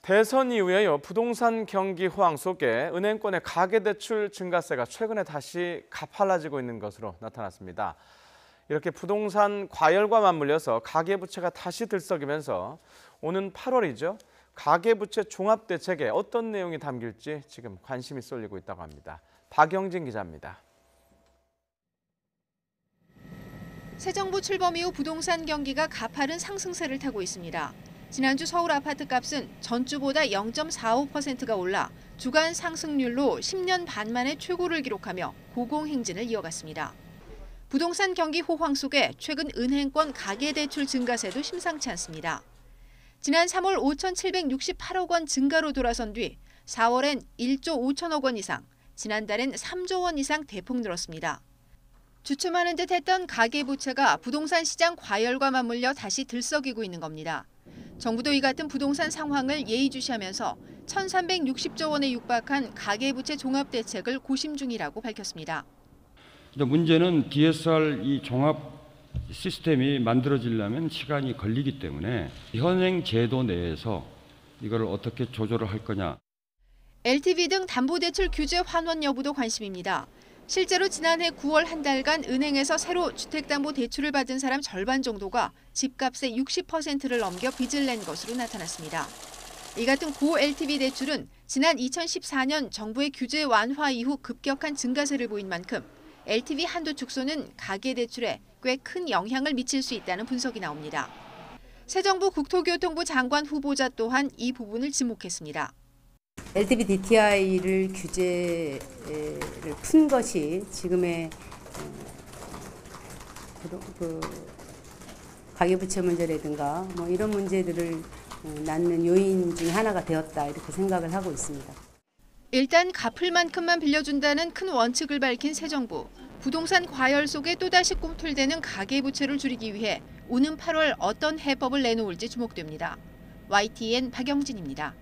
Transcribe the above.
대선 이후에요. 부동산 경기 호황 속에 은행권의 가계대출 증가세가 최근에 다시 가팔라지고 있는 것으로 나타났습니다. 이렇게 부동산 과열과 맞물려서 가계부채가 다시 들썩이면서 오는 8월이죠. 가계부채 종합대책에 어떤 내용이 담길지 지금 관심이 쏠리고 있다고 합니다. 박영진 기자입니다. 새 정부 출범 이후 부동산 경기가 가파른 상승세를 타고 있습니다. 지난주 서울 아파트값은 전주보다 0.45%가 올라 주간 상승률로 10년 반 만에 최고를 기록하며 고공행진을 이어갔습니다. 부동산 경기 호황 속에 최근 은행권 가계대출 증가세도 심상치 않습니다. 지난 3월 5,768억 원 증가로 돌아선 뒤 4월엔 1조 5천억 원 이상, 지난달엔 3조 원 이상 대폭 늘었습니다. 주춤하는 듯 했던 가계부채가 부동산 시장 과열과 맞물려 다시 들썩이고 있는 겁니다. 정부도 이 같은 부동산 상황을 예의주시하면서 1,360조 원에 육박한 가계부채 종합대책을 고심 중이라고 밝혔습니다. 문제는 DSR 이 종합 시스템이 만들어지려면 시간이 걸리기 때문에 현행 제도 내에서 이걸 어떻게 조절을 할 거냐. LTV 등 담보대출 규제 환원 여부도 관심입니다. 실제로 지난해 9월 한 달간 은행에서 새로 주택담보대출을 받은 사람 절반 정도가 집값의 60%를 넘겨 빚을 낸 것으로 나타났습니다. 이 같은 고 LTV 대출은 지난 2014년 정부의 규제 완화 이후 급격한 증가세를 보인 만큼 LTV 한도 축소는 가계대출에 꽤 큰 영향을 미칠 수 있다는 분석이 나옵니다. 새 정부 국토교통부 장관 후보자 또한 이 부분을 지목했습니다. LTV DTI를 규제를 푼 것이 지금의 가계부채 문제라든가 이런 문제들을 낳는 요인 중에 하나가 되었다 이렇게 생각을 하고 있습니다. 일단 갚을 만큼만 빌려준다는 큰 원칙을 밝힌 새 정부. 부동산 과열 속에 또다시 꿈틀대는 가계부채를 줄이기 위해 오는 8월 어떤 해법을 내놓을지 주목됩니다. YTN 박영진입니다.